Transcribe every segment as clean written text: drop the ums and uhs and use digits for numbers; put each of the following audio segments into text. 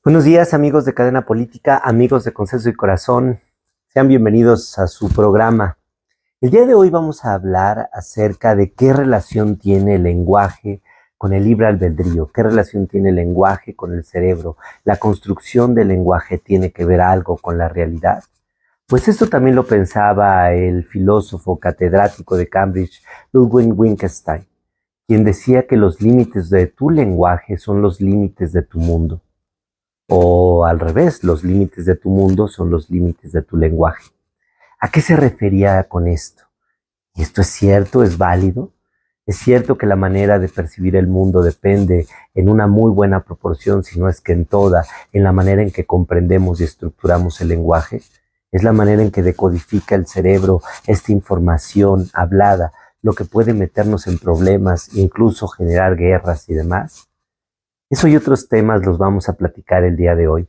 Buenos días, amigos de Cadena Política, amigos de Consenso y Corazón. Sean bienvenidos a su programa. El día de hoy vamos a hablar acerca de qué relación tiene el lenguaje con el libre albedrío, qué relación tiene el lenguaje con el cerebro. ¿La construcción del lenguaje tiene que ver algo con la realidad? Pues esto también lo pensaba el filósofo catedrático de Cambridge, Ludwig Wittgenstein, quien decía que los límites de tu lenguaje son los límites de tu mundo. O al revés, los límites de tu mundo son los límites de tu lenguaje. ¿A qué se refería con esto? ¿Y esto es cierto? ¿Es válido? ¿Es cierto que la manera de percibir el mundo depende en una muy buena proporción, si no es que en toda, en la manera en que comprendemos y estructuramos el lenguaje? ¿Es la manera en que decodifica el cerebro esta información hablada, lo que puede meternos en problemas, incluso generar guerras y demás? Eso y otros temas los vamos a platicar el día de hoy.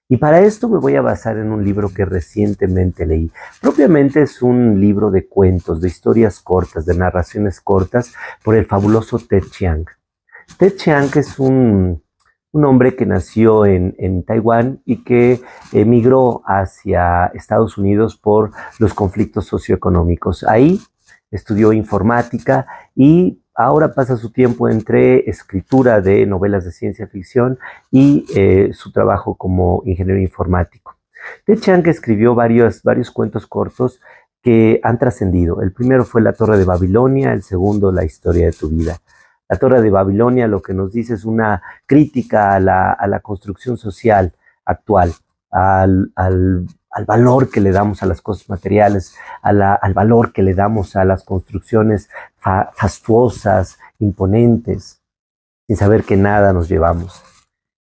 Y para esto me voy a basar en un libro que recientemente leí. Propiamente es un libro de cuentos, de historias cortas, de narraciones cortas, por el fabuloso Ted Chiang. Ted Chiang es un hombre que nació en Taiwán y que emigró hacia Estados Unidos por los conflictos socioeconómicos. Ahí estudió informática y ahora pasa su tiempo entre escritura de novelas de ciencia ficción y su trabajo como ingeniero informático. Ted Chiang escribió varios cuentos cortos que han trascendido. El primero fue La Torre de Babilonia, el segundo La Historia de tu vida. La Torre de Babilonia lo que nos dice es una crítica a la construcción social actual, al valor que le damos a las cosas materiales, al valor que le damos a las construcciones fastuosas, imponentes, sin saber que nada nos llevamos.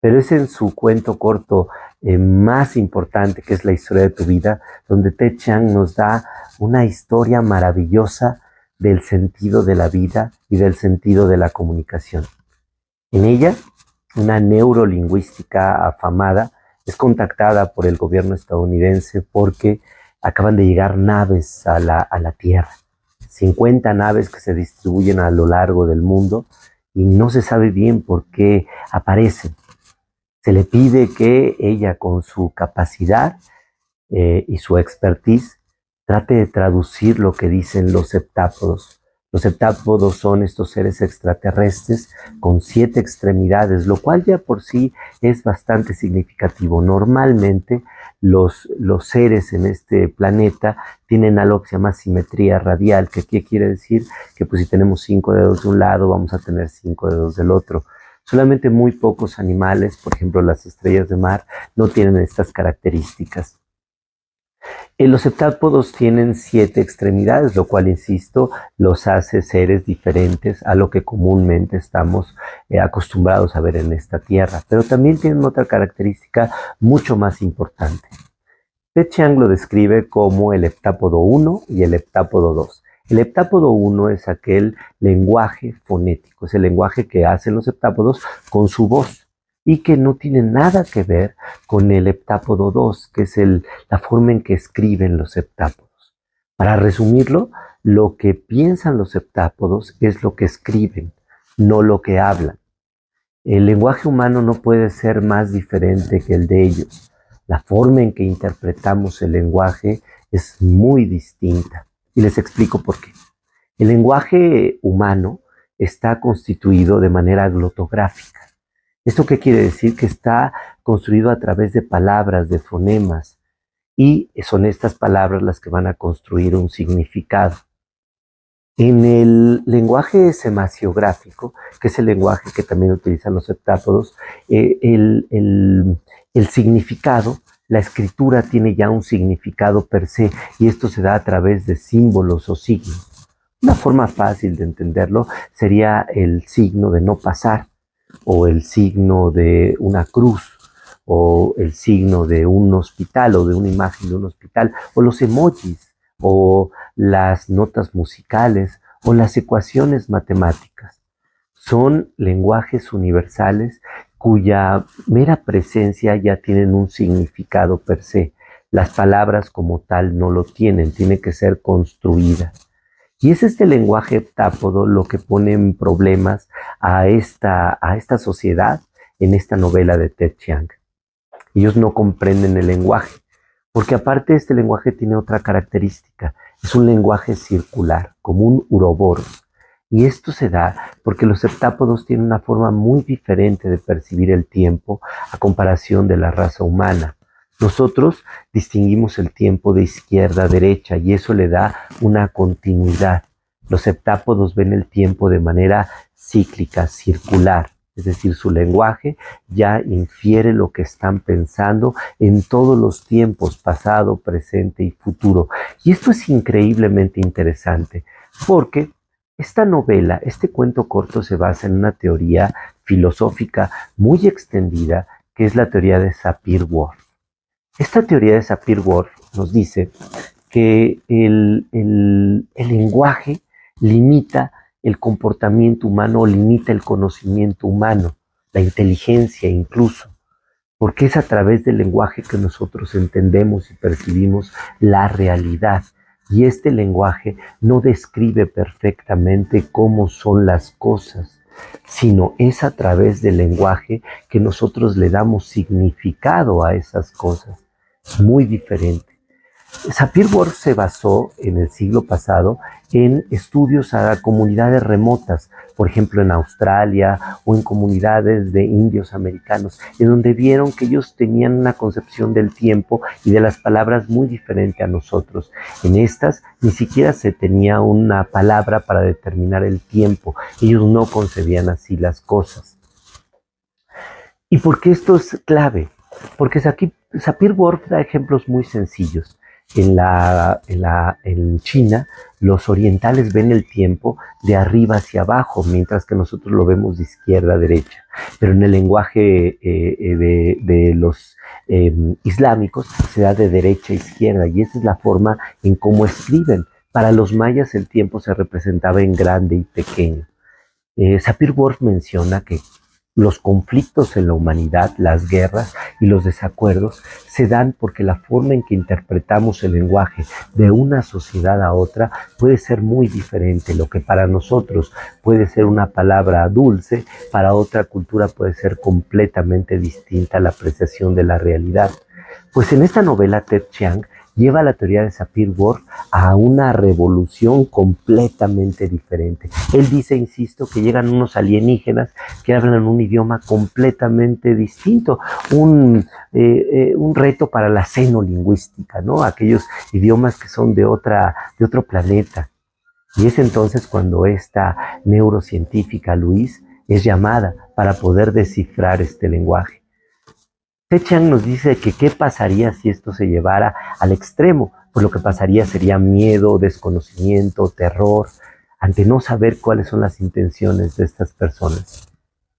Pero es en su cuento corto más importante, que es La Historia de tu vida, donde Ted Chiang nos da una historia maravillosa del sentido de la vida y del sentido de la comunicación. En ella, una neurolingüística afamada es contactada por el gobierno estadounidense porque acaban de llegar naves a la Tierra. 50 naves que se distribuyen a lo largo del mundo y no se sabe bien por qué aparecen. Se le pide que ella, con su capacidad y su expertise, trate de traducir lo que dicen los heptápodos. Los heptápodos son estos seres extraterrestres con 7 extremidades, lo cual ya por sí es bastante significativo. Normalmente los seres en este planeta tienen algo que se llama simetría radial, que ¿qué quiere decir? Que pues si tenemos 5 dedos de un lado, vamos a tener 5 dedos del otro. Solamente muy pocos animales, por ejemplo las estrellas de mar, no tienen estas características. Los heptápodos tienen 7 extremidades, lo cual, insisto, los hace seres diferentes a lo que comúnmente estamos acostumbrados a ver en esta tierra. Pero también tienen otra característica mucho más importante. Ted Chiang lo describe como el heptápodo 1 y el heptápodo 2. El heptápodo 1 es aquel lenguaje fonético, es el lenguaje que hacen los heptápodos con su voz y que no tiene nada que ver con el heptápodo 2, que es la forma en que escriben los heptápodos. Para resumirlo, lo que piensan los heptápodos es lo que escriben, no lo que hablan. El lenguaje humano no puede ser más diferente que el de ellos. La forma en que interpretamos el lenguaje es muy distinta. Y les explico por qué. El lenguaje humano está constituido de manera glotográfica. ¿Esto qué quiere decir? Que está construido a través de palabras, de fonemas, y son estas palabras las que van a construir un significado. En el lenguaje semasiográfico, que es el lenguaje que también utilizan los heptápodos, el significado, la escritura tiene ya un significado per se, y esto se da a través de símbolos o signos. Una forma fácil de entenderlo sería el signo de no pasar, o el signo de una cruz, o el signo de un hospital, o de una imagen de un hospital, o los emojis, o las notas musicales, o las ecuaciones matemáticas. Son lenguajes universales cuya mera presencia ya tienen un significado per se. Las palabras como tal no lo tienen, tienen que ser construidas. Y es este lenguaje heptápodo lo que pone en problemas a esta sociedad en esta novela de Ted Chiang. Ellos no comprenden el lenguaje, porque aparte este lenguaje tiene otra característica. Es un lenguaje circular, como un uroboros. Y esto se da porque los septápodos tienen una forma muy diferente de percibir el tiempo a comparación de la raza humana. Nosotros distinguimos el tiempo de izquierda a derecha y eso le da una continuidad. Los septápodos ven el tiempo de manera cíclica, circular. Es decir, su lenguaje ya infiere lo que están pensando en todos los tiempos, pasado, presente y futuro. Y esto es increíblemente interesante porque esta novela, este cuento corto se basa en una teoría filosófica muy extendida que es la teoría de Sapir-Whorf. Esta teoría de Sapir-Whorf nos dice que el lenguaje limita el comportamiento humano, limita el conocimiento humano, la inteligencia incluso, porque es a través del lenguaje que nosotros entendemos y percibimos la realidad. Y este lenguaje no describe perfectamente cómo son las cosas, sino es a través del lenguaje que nosotros le damos significado a esas cosas. Muy diferente. Sapir-Whorf se basó en el siglo pasado en estudios a comunidades remotas, por ejemplo en Australia o en comunidades de indios americanos, en donde vieron que ellos tenían una concepción del tiempo y de las palabras muy diferente a nosotros. En estas ni siquiera se tenía una palabra para determinar el tiempo, ellos no concebían así las cosas. ¿Y por qué esto es clave? Porque Sapir-Whorf da ejemplos muy sencillos. En China, los orientales ven el tiempo de arriba hacia abajo, mientras que nosotros lo vemos de izquierda a derecha. Pero en el lenguaje de los islámicos se da de derecha a izquierda, y esa es la forma en cómo escriben. Para los mayas el tiempo se representaba en grande y pequeño. Sapir-Whorf menciona que los conflictos en la humanidad, las guerras y los desacuerdos se dan porque la forma en que interpretamos el lenguaje de una sociedad a otra puede ser muy diferente. Lo que para nosotros puede ser una palabra dulce, para otra cultura puede ser completamente distinta la apreciación de la realidad. Pues en esta novela Ted Chiang lleva la teoría de Sapir-Whorf a una revolución completamente diferente. Él dice, insisto, que llegan unos alienígenas que hablan un idioma completamente distinto, un reto para la xenolingüística, ¿no? Aquellos idiomas que son de otro planeta. Y es entonces cuando esta neurocientífica Louise es llamada para poder descifrar este lenguaje. Ted Chiang nos dice que qué pasaría si esto se llevara al extremo. Pues lo que pasaría sería miedo, desconocimiento, terror, ante no saber cuáles son las intenciones de estas personas.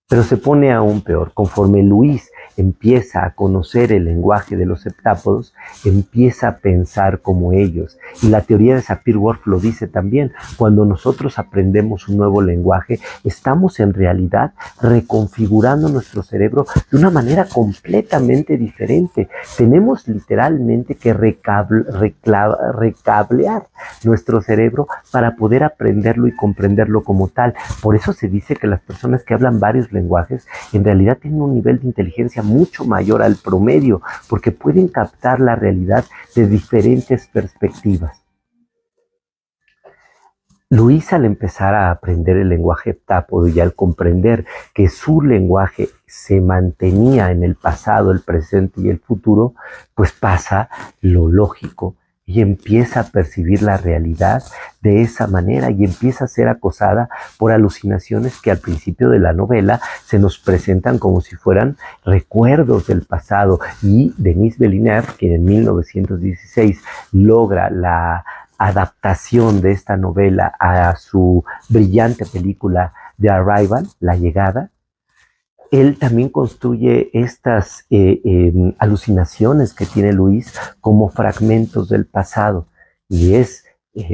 Pero se pone aún peor. Conforme Luis empieza a conocer el lenguaje de los septápodos, empieza a pensar como ellos. Y la teoría de Sapir-Whorf lo dice también. Cuando nosotros aprendemos un nuevo lenguaje, estamos en realidad reconfigurando nuestro cerebro de una manera completamente diferente. Tenemos literalmente que recablear nuestro cerebro para poder aprenderlo y comprenderlo como tal. Por eso se dice que las personas que hablan varios lenguajes en realidad tienen un nivel de inteligencia mucho mayor al promedio, porque pueden captar la realidad de diferentes perspectivas. Luis, al empezar a aprender el lenguaje heptápodo y al comprender que su lenguaje se mantenía en el pasado, el presente y el futuro, pues pasa lo lógico y empieza a percibir la realidad de esa manera y empieza a ser acosada por alucinaciones que al principio de la novela se nos presentan como si fueran recuerdos del pasado. Y Denis Villeneuve, quien en 1916 logra la adaptación de esta novela a su brillante película The Arrival, La Llegada, él también construye estas alucinaciones que tiene Luis como fragmentos del pasado. Y es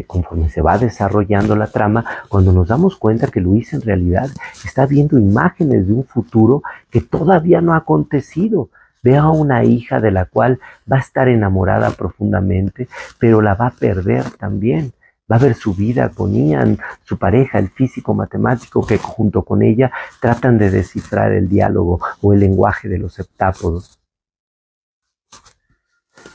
conforme se va desarrollando la trama, cuando nos damos cuenta que Luis en realidad está viendo imágenes de un futuro que todavía no ha acontecido. Ve a una hija de la cual va a estar enamorada profundamente, pero la va a perder también. Va a ver su vida con Ian, su pareja, el físico matemático que junto con ella tratan de descifrar el diálogo o el lenguaje de los septápodos.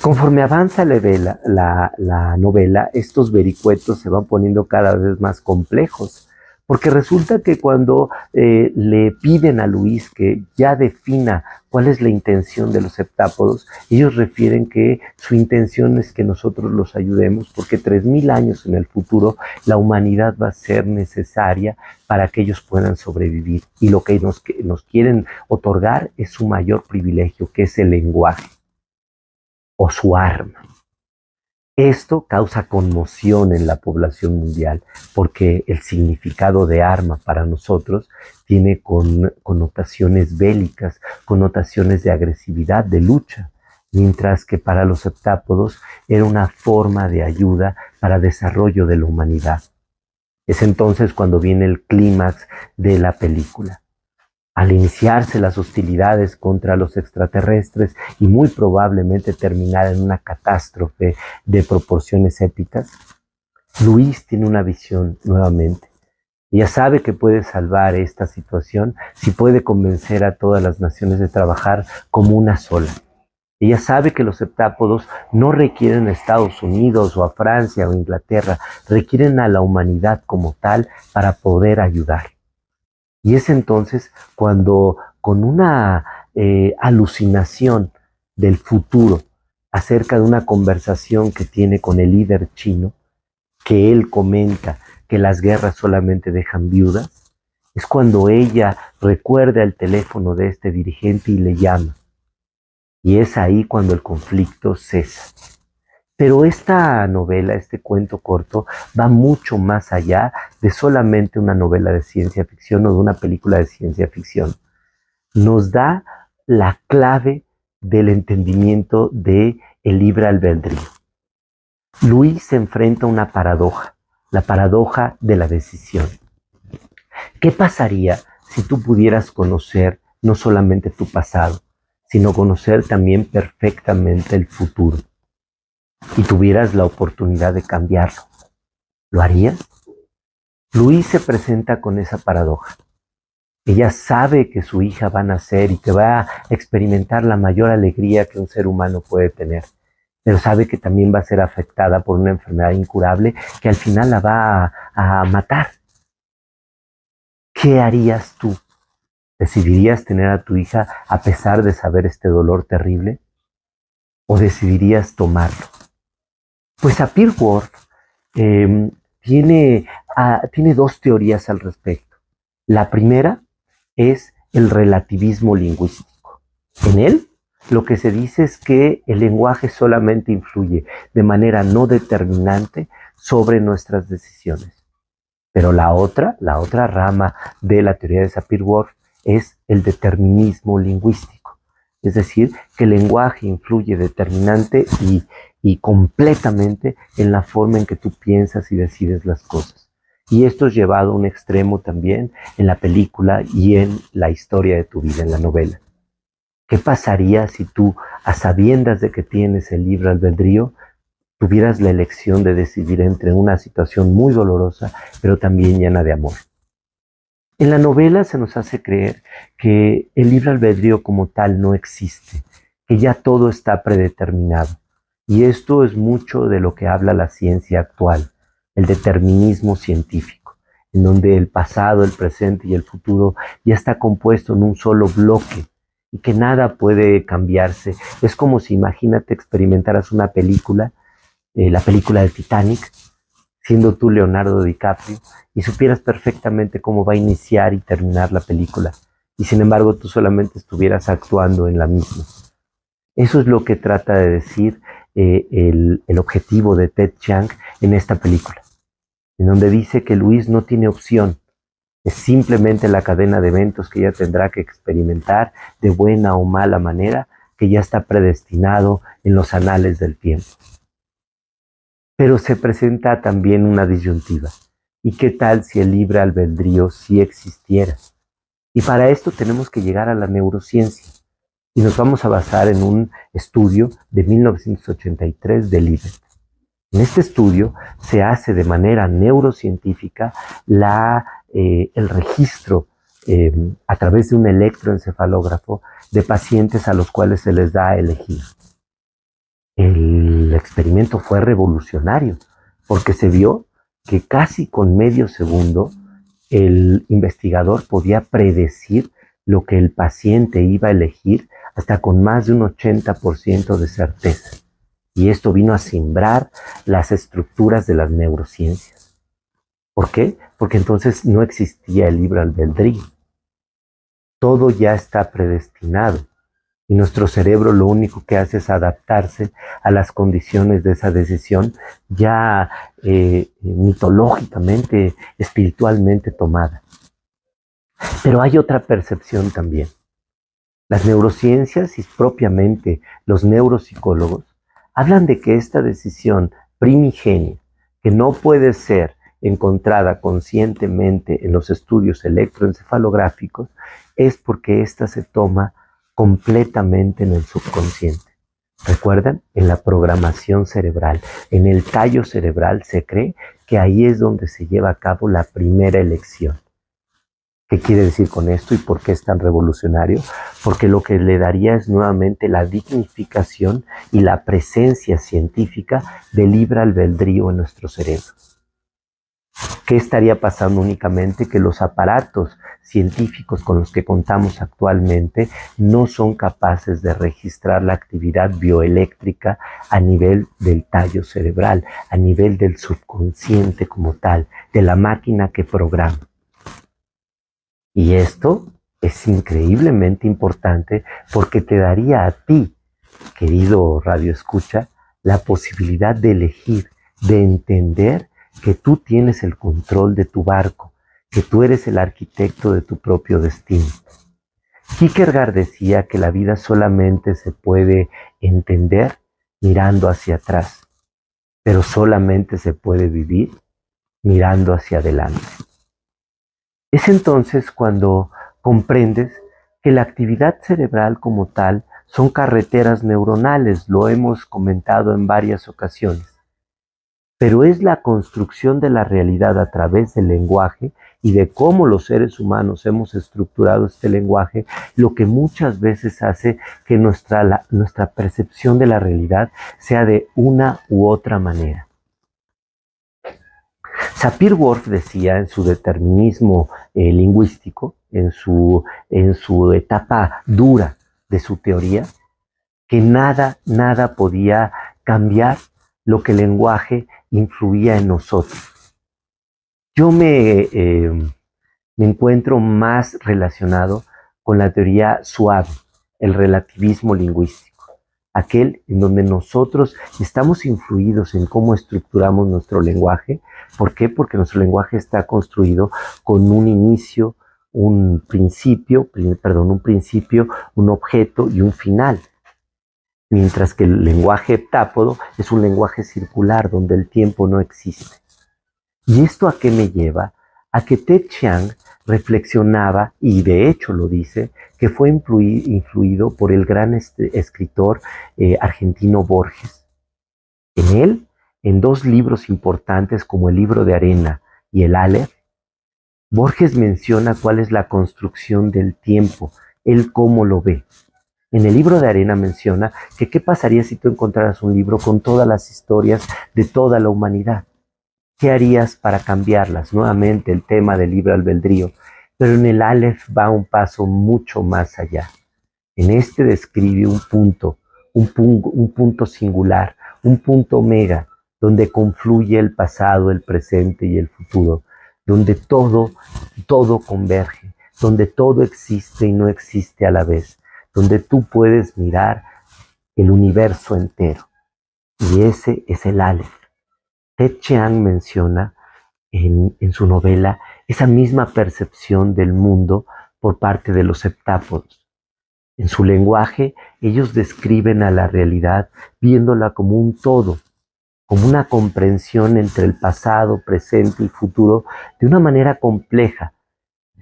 Conforme avanza la novela, estos vericuetos se van poniendo cada vez más complejos, porque resulta que cuando le piden a Luis que ya defina cuál es la intención de los septápodos, ellos refieren que su intención es que nosotros los ayudemos, porque 3000 años en el futuro la humanidad va a ser necesaria para que ellos puedan sobrevivir. Y lo que nos quieren otorgar es su mayor privilegio, que es el lenguaje o su arma. Esto causa conmoción en la población mundial porque el significado de arma para nosotros tiene connotaciones bélicas, connotaciones de agresividad, de lucha, mientras que para los septápodos era una forma de ayuda para desarrollo de la humanidad. Es entonces cuando viene el clímax de la película. Al iniciarse las hostilidades contra los extraterrestres y muy probablemente terminar en una catástrofe de proporciones épicas, Luis tiene una visión nuevamente. Ella sabe que puede salvar esta situación si puede convencer a todas las naciones de trabajar como una sola. Ella sabe que los septápodos no requieren a Estados Unidos o a Francia o Inglaterra, requieren a la humanidad como tal para poder ayudar. Y es entonces cuando, con una alucinación del futuro acerca de una conversación que tiene con el líder chino, que él comenta que las guerras solamente dejan viudas, es cuando ella recuerda el teléfono de este dirigente y le llama. Y es ahí cuando el conflicto cesa. Pero esta novela, este cuento corto, va mucho más allá de solamente una novela de ciencia ficción o de una película de ciencia ficción. Nos da la clave del entendimiento del libre albedrío. Luis se enfrenta a una paradoja, la paradoja de la decisión. ¿Qué pasaría si tú pudieras conocer no solamente tu pasado, sino conocer también perfectamente el futuro? Y tuvieras la oportunidad de cambiarlo, ¿lo harías? Luis se presenta con esa paradoja. Ella sabe que su hija va a nacer y que va a experimentar la mayor alegría que un ser humano puede tener, pero sabe que también va a ser afectada por una enfermedad incurable que al final la va a matar. ¿Qué harías tú? ¿Decidirías tener a tu hija a pesar de saber este dolor terrible? ¿O decidirías tomarlo? Pues Sapir-Whorf tiene dos teorías al respecto. La primera es el relativismo lingüístico. En él, lo que se dice es que el lenguaje solamente influye de manera no determinante sobre nuestras decisiones. Pero la otra rama de la teoría de Sapir-Whorf es el determinismo lingüístico. Es decir, que el lenguaje influye determinante y completamente en la forma en que tú piensas y decides las cosas. Y esto es llevado a un extremo también en la película y en la historia de tu vida, en la novela. ¿Qué pasaría si tú, a sabiendas de que tienes el libre albedrío, tuvieras la elección de decidir entre una situación muy dolorosa, pero también llena de amor? En la novela se nos hace creer que el libre albedrío como tal no existe, que ya todo está predeterminado. Y esto es mucho de lo que habla la ciencia actual, el determinismo científico, en donde el pasado, el presente y el futuro ya está compuesto en un solo bloque y que nada puede cambiarse. Es como si, imagínate, experimentaras una película, la película de Titanic, siendo tú Leonardo DiCaprio, y supieras perfectamente cómo va a iniciar y terminar la película, y sin embargo tú solamente estuvieras actuando en la misma. Eso es lo que trata de decir el objetivo de Ted Chiang en esta película, en donde dice que Luis no tiene opción, es simplemente la cadena de eventos que ella tendrá que experimentar de buena o mala manera, que ya está predestinado en los anales del tiempo. Pero se presenta también una disyuntiva. ¿Y qué tal si el libre albedrío sí existiera? Y para esto tenemos que llegar a la neurociencia. Y nos vamos a basar en un estudio de 1983 de Libet. En este estudio se hace de manera neurocientífica el registro a través de un electroencefalógrafo de pacientes a los cuales se les da a elegir El experimento fue revolucionario porque se vio que casi con medio segundo el investigador podía predecir lo que el paciente iba a elegir hasta con más de un 80% de certeza. Y esto vino a simbrar las estructuras de las neurociencias. ¿Por qué? Porque entonces no existía el libre albedrío. Todo ya está predestinado. Y nuestro cerebro lo único que hace es adaptarse a las condiciones de esa decisión ya mitológicamente, espiritualmente tomada. Pero hay otra percepción también. Las neurociencias y propiamente los neuropsicólogos hablan de que esta decisión primigenia, que no puede ser encontrada conscientemente en los estudios electroencefalográficos, es porque ésta se toma completamente en el subconsciente. ¿Recuerdan? En la programación cerebral, en el tallo cerebral se cree que ahí es donde se lleva a cabo la primera elección. ¿Qué quiere decir con esto y por qué es tan revolucionario? Porque lo que le daría es nuevamente la dignificación y la presencia científica del libre albedrío en nuestro cerebro. ¿Qué estaría pasando únicamente? Que los aparatos científicos con los que contamos actualmente no son capaces de registrar la actividad bioeléctrica a nivel del tallo cerebral, a nivel del subconsciente como tal, de la máquina que programa. Y esto es increíblemente importante porque te daría a ti, querido Radio Escucha, la posibilidad de elegir, de entender que tú tienes el control de tu barco, que tú eres el arquitecto de tu propio destino. Kierkegaard decía que la vida solamente se puede entender mirando hacia atrás, pero solamente se puede vivir mirando hacia adelante. Es entonces cuando comprendes que la actividad cerebral como tal son carreteras neuronales, lo hemos comentado en varias ocasiones, pero es la construcción de la realidad a través del lenguaje y de cómo los seres humanos hemos estructurado este lenguaje lo que muchas veces hace que nuestra percepción de la realidad sea de una u otra manera. Sapir-Whorf decía en su determinismo lingüístico, en su etapa dura de su teoría, que nada podía cambiar lo que el lenguaje influía en nosotros. Yo me encuentro más relacionado con la teoría suave, el relativismo lingüístico, aquel en donde nosotros estamos influidos en cómo estructuramos nuestro lenguaje. ¿Por qué? Porque nuestro lenguaje está construido con un inicio, un principio, un objeto y un final. Mientras que el lenguaje heptápodo es un lenguaje circular donde el tiempo no existe. ¿Y esto a qué me lleva? A que Ted Chiang reflexionaba, y de hecho lo dice, que fue influido por el gran escritor argentino Borges. En él, en dos libros importantes como el Libro de Arena y el Aleph, Borges menciona cuál es la construcción del tiempo, él cómo lo ve. En el Libro de Arena menciona que qué pasaría si tú encontraras un libro con todas las historias de toda la humanidad. ¿Qué harías para cambiarlas? Nuevamente el tema del libre albedrío, pero en el Aleph va un paso mucho más allá. En este describe un punto singular, un punto omega, donde confluye el pasado, el presente y el futuro, donde todo converge, donde todo existe y no existe a la vez, donde tú puedes mirar el universo entero. Y ese es el Aleph. Ted Chiang menciona en su novela esa misma percepción del mundo por parte de los heptápodos. En su lenguaje, ellos describen a la realidad viéndola como un todo, como una comprensión entre el pasado, presente y futuro de una manera compleja.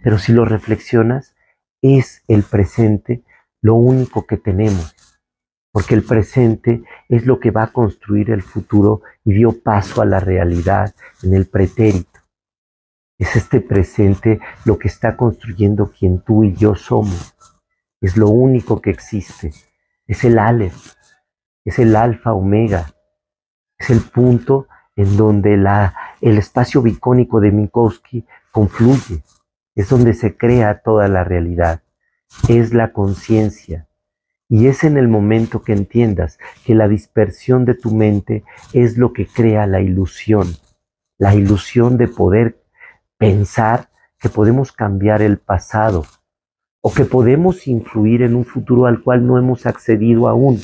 Pero si lo reflexionas, es el presente lo único que tenemos, porque el presente es lo que va a construir el futuro y dio paso a la realidad en el pretérito. Es este presente lo que está construyendo quien tú y yo somos. Es lo único que existe. Es el Aleph. es el alfa omega, es el punto en donde el espacio bicónico de Minkowski confluye, es donde se crea toda la realidad, es la conciencia. Y es en el momento que entiendas que la dispersión de tu mente es lo que crea la ilusión de poder pensar que podemos cambiar el pasado o que podemos influir en un futuro al cual no hemos accedido aún.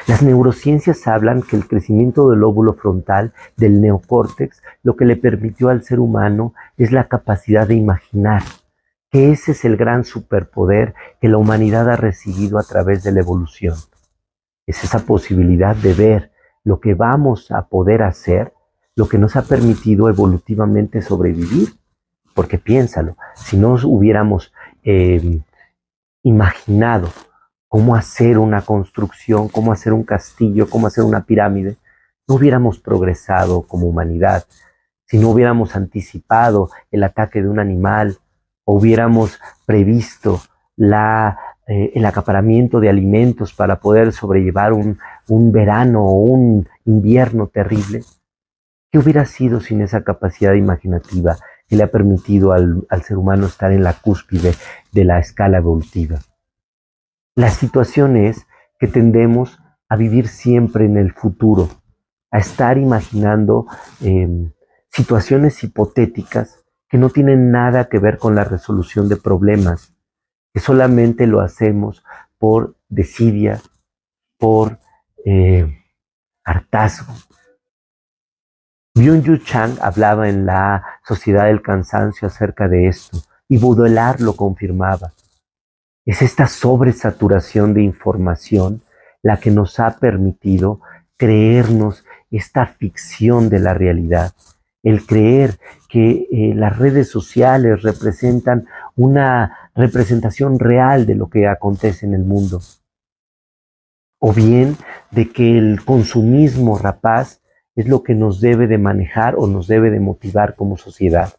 Las neurociencias hablan que el crecimiento del lóbulo frontal, del neocórtex, lo que le permitió al ser humano es la capacidad de imaginar, que ese es el gran superpoder que la humanidad ha recibido a través de la evolución. Es esa posibilidad de ver lo que vamos a poder hacer, lo que nos ha permitido evolutivamente sobrevivir. Porque piénsalo, si no hubiéramos imaginado cómo hacer una construcción, cómo hacer un castillo, cómo hacer una pirámide, no hubiéramos progresado como humanidad. Si no hubiéramos anticipado el ataque de un animal, o hubiéramos previsto el acaparamiento de alimentos para poder sobrellevar un verano o un invierno terrible, ¿qué hubiera sido sin esa capacidad imaginativa que le ha permitido al ser humano estar en la cúspide de la escala evolutiva? La situación es que tendemos a vivir siempre en el futuro, a estar imaginando situaciones hipotéticas que no tienen nada que ver con la resolución de problemas, que solamente lo hacemos por desidia, por hartazgo. Byung-Chul Chang hablaba en la Sociedad del Cansancio acerca de esto, y Baudelaire lo confirmaba. Es esta sobresaturación de información la que nos ha permitido creernos esta ficción de la realidad. El creer que las redes sociales representan una representación real de lo que acontece en el mundo. O bien de que el consumismo rapaz es lo que nos debe de manejar o nos debe de motivar como sociedad.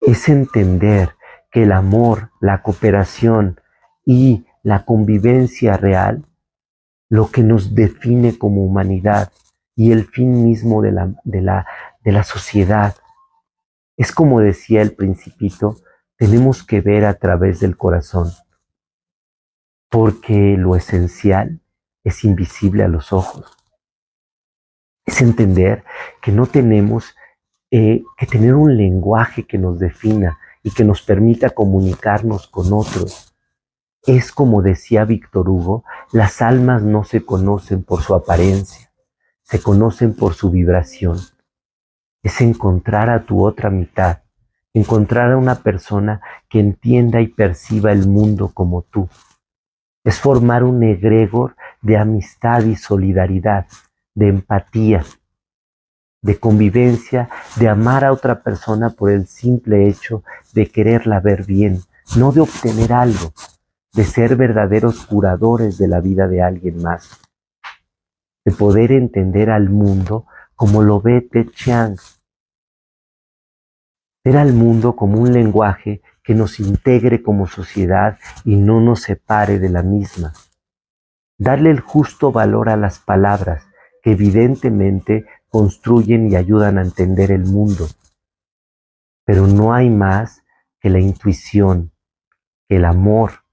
Es entender que el amor, la cooperación y la convivencia real, lo que nos define como humanidad y el fin mismo de la sociedad. Es como decía el Principito, tenemos que ver a través del corazón, porque lo esencial es invisible a los ojos. Es entender que no tenemos que tener un lenguaje que nos defina y que nos permita comunicarnos con otros. Es como decía Víctor Hugo, las almas no se conocen por su apariencia, se conocen por su vibración. Es encontrar a tu otra mitad, encontrar a una persona que entienda y perciba el mundo como tú. Es formar un egregor de amistad y solidaridad, de empatía, de convivencia, de amar a otra persona por el simple hecho de quererla ver bien, no de obtener algo, de ser verdaderos curadores de la vida de alguien más, de poder entender al mundo como lo ve Ted Chiang, ver al mundo como un lenguaje que nos integre como sociedad y no nos separe de la misma, darle el justo valor a las palabras que evidentemente construyen y ayudan a entender el mundo. Pero no hay más que la intuición, que el amor,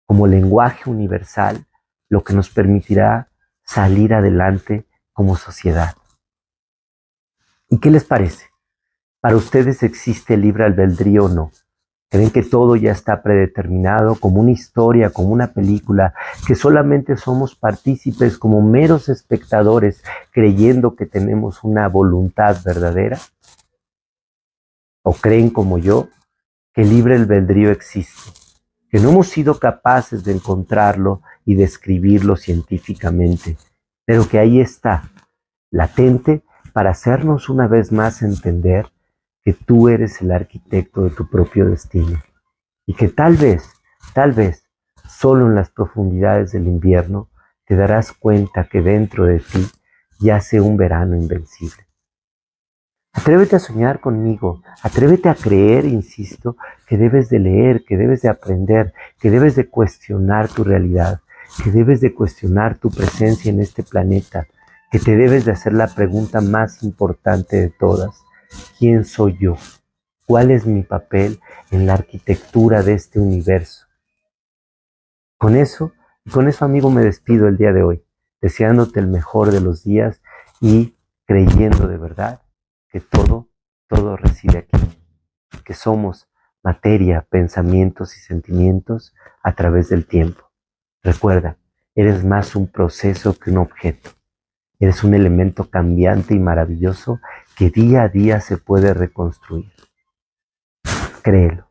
como lenguaje universal, lo que nos permitirá salir adelante como sociedad. ¿Y qué les parece? ¿Para ustedes existe el libre albedrío o no? ¿Creen que todo ya está predeterminado como una historia, como una película, que solamente somos partícipes como meros espectadores creyendo que tenemos una voluntad verdadera? ¿O creen como yo que el libre albedrío existe, que no hemos sido capaces de encontrarlo y describirlo científicamente, pero que ahí está, latente, para hacernos una vez más entender que tú eres el arquitecto de tu propio destino y que tal vez, solo en las profundidades del invierno te darás cuenta que dentro de ti yace un verano invencible? Atrévete a soñar conmigo, atrévete a creer, insisto, que debes de leer, que debes de aprender, que debes de cuestionar tu realidad, que debes de cuestionar tu presencia en este planeta, que te debes de hacer la pregunta más importante de todas. ¿Quién soy yo? ¿Cuál es mi papel en la arquitectura de este universo? Con eso, amigo, me despido el día de hoy, deseándote el mejor de los días y creyendo de verdad que todo reside aquí, que somos materia, pensamientos y sentimientos a través del tiempo. Recuerda, eres más un proceso que un objeto. Eres un elemento cambiante y maravilloso que día a día se puede reconstruir. Créelo.